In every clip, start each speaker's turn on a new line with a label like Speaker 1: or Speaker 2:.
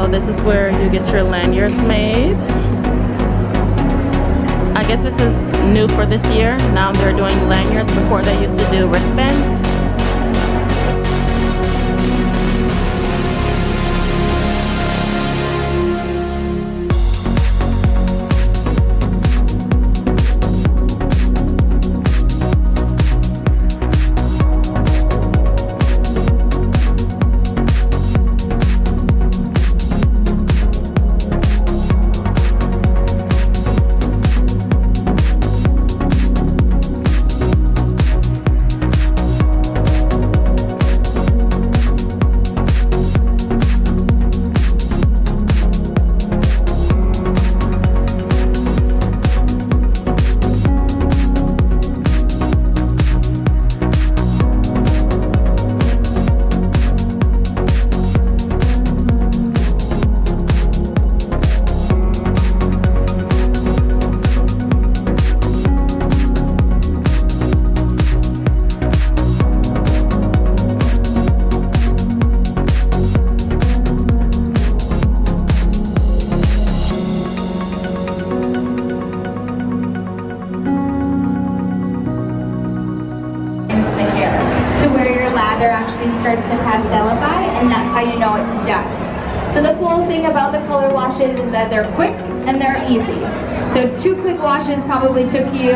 Speaker 1: So this is where you get your lanyards made. I guess this is new for this year. Now they're doing lanyards. Before they used to do wristbands.
Speaker 2: Starts to pastelify, and that's how you know it's done. So the cool thing about the color washes is that they're quick and they're easy. So 2 quick washes probably took you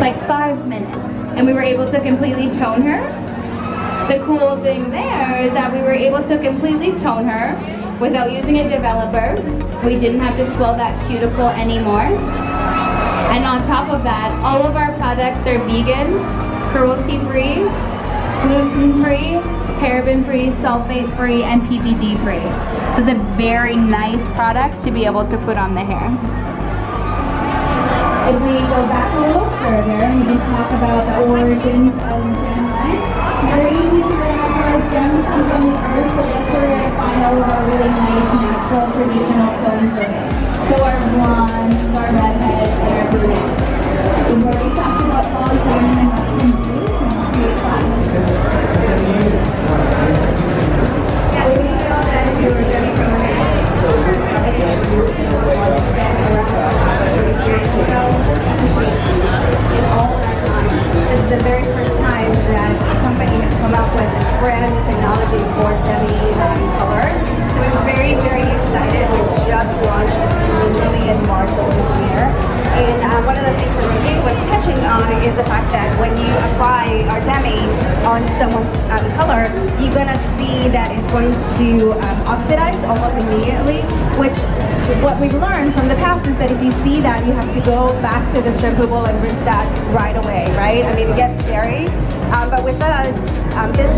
Speaker 2: like 5 minutes, and we were able to completely tone her. The cool thing there is that we were able to completely tone her without using a developer. We didn't have to swell that cuticle anymore. And on top of that, all of our products are vegan, cruelty-free, gluten-free, paraben-free, sulfate-free, and PPD-free. So it's a very nice product to be able to put on the hair. If we go back a little further and we talk about the origins of stem lines, very easy to remember stems come from the earth, so that's where we're going to find all of our really nice, natural, traditional tones of it. So our blondes, our redheads, and our brunettes. We've already talked about polycarbonate and Mexican blue.
Speaker 3: This is the very first time that a company has come up with a brand new technology for semi-color. So we're very, very excited. We just launched literally in March of this year. And one of the things that Rosie was touching on is the fact that when you apply our demi on someone's color, you're going to see that it's going to oxidize almost immediately, which what we've learned from the past is that if you see that, you have to go back to the shampoo bowl and rinse that right away, right? I mean, it gets scary, but with us, this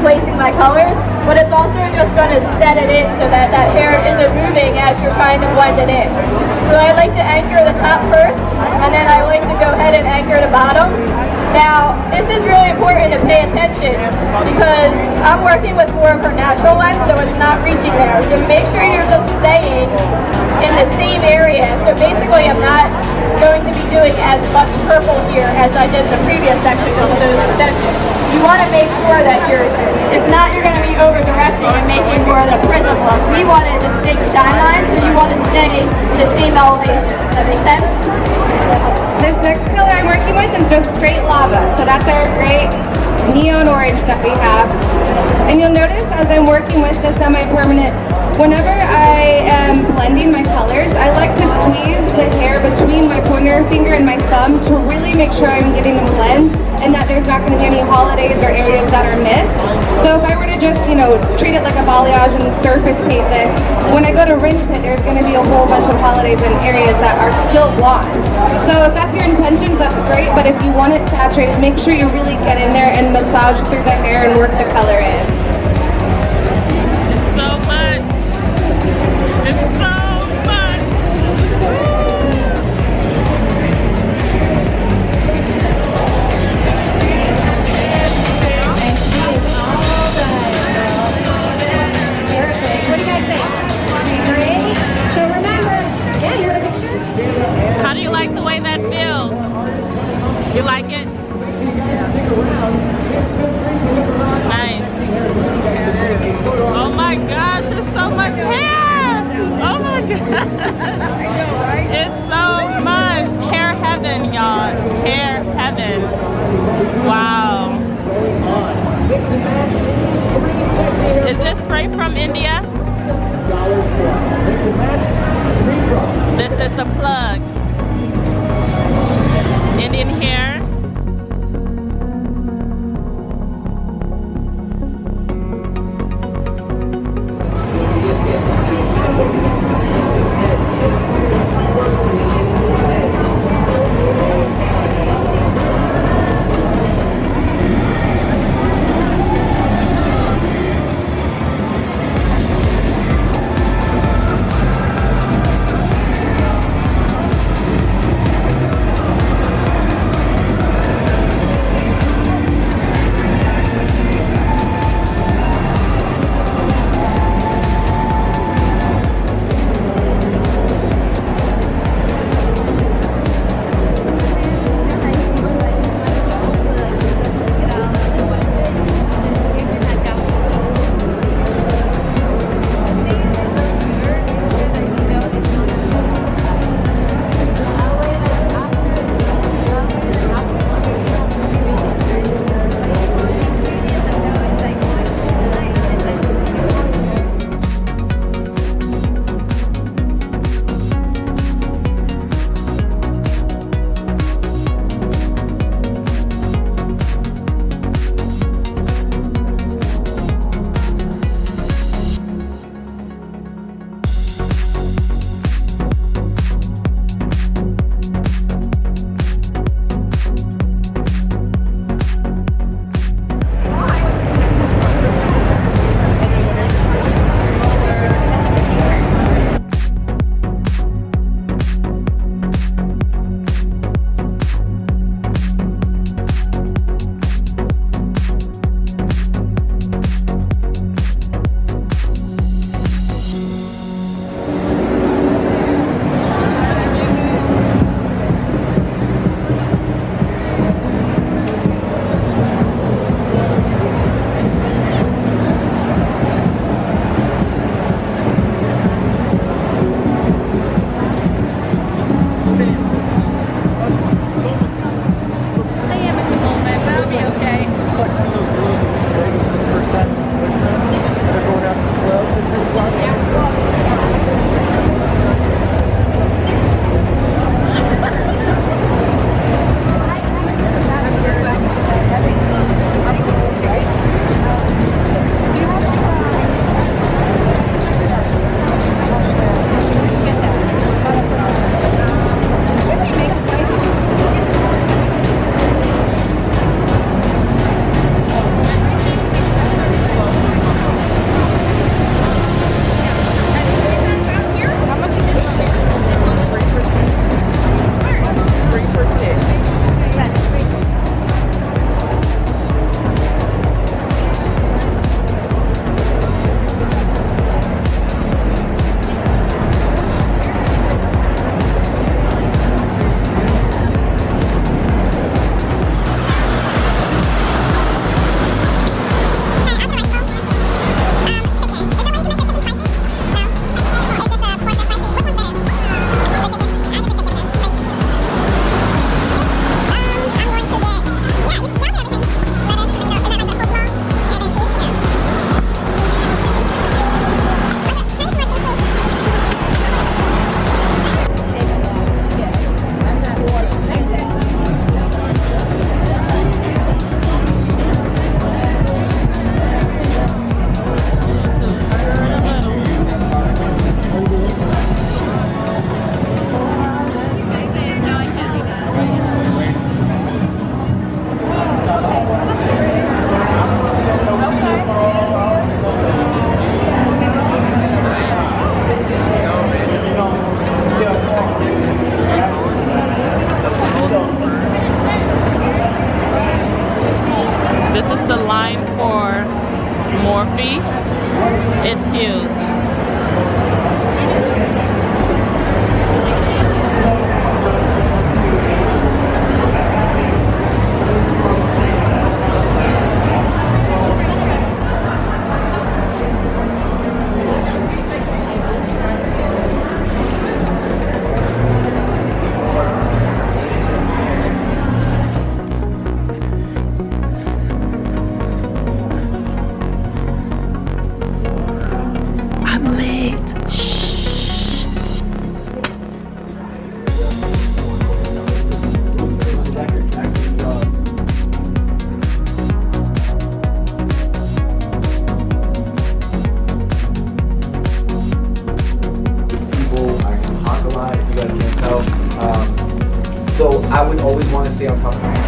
Speaker 4: placing my colors, but it's also just going to set it in so that that hair isn't moving as you're trying to blend it in. So I like to anchor the top first, and then I like to go ahead and anchor the bottom. Now, this is really important to pay attention because I'm working with more of her natural lens, so it's not reaching there. So make sure you're just staying in the same area. So basically, I'm not going to be doing as much purple here as I did the previous section because of those extensions. You want to make sure that if not, you're going to be over-directing and making more of the prism look. We want a distinct shine line, so you want to stay the same elevation. Does that make sense?
Speaker 2: This next color I'm working with is just straight lava. So that's our great neon orange that we have. And you'll notice as I'm working with the semi-permanent, whenever I am blending my colors, I like to squeeze the hair between my pointer finger and my thumb to really make sure I'm getting them blend and that there's not going to be any holidays or areas that are missed. So if I were to just, you know, treat it like a balayage and surface paint this, when I go to rinse it, there's going to be a whole bunch of holidays and areas that are still blonde. So if that's your intentions, that's great, but if you want it saturated, make sure you really get in there and massage through the hair and work the color in.
Speaker 1: So much. It's so much.
Speaker 3: And she is all done. Perfect. What do you guys think? Great. So remember, yeah, you're in a picture?
Speaker 1: How do you like the way that feels? You like it? Nice. Oh my gosh, it's so much hair! Oh my god! It's so much! Hair heaven, y'all. Hair heaven. Wow. Is this spray from India? This is the plug. Indian hair. trophy. It's huge.
Speaker 5: So I would always want to stay on top of my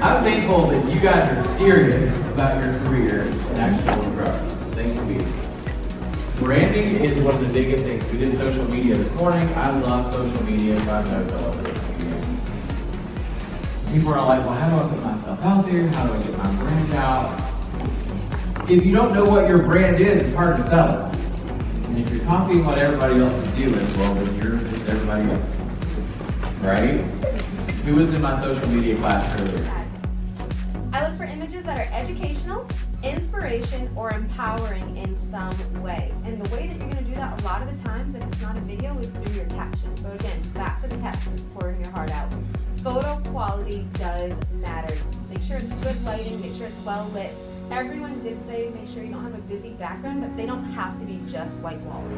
Speaker 6: I'm thankful that you guys are serious about your career and actually want to grow. Thanks for being here. Branding is one of the biggest things. We did social media this morning. I love social media. God knows I love social media. People are like, well, how do I put myself out there? How do I get my brand out? If you don't know what your brand is, it's hard to sell it. And if you're copying what everybody else is doing, well, then you're just everybody else. Right? Who was in my social media class earlier?
Speaker 7: I look for images that are educational, inspiration, or empowering in some way. And the way that you're going to do that a lot of the times, if it's not a video, is through your caption. So again, back to the caption, pouring your heart out. Photo quality does matter. Make sure it's good lighting, make sure it's well lit. Everyone did say make sure you don't have a busy background, but they don't have to be just white walls.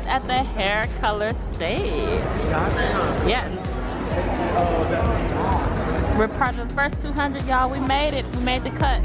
Speaker 1: At the hair color stage. Yes. We're part of the first 200, y'all. We made it. We made the cut.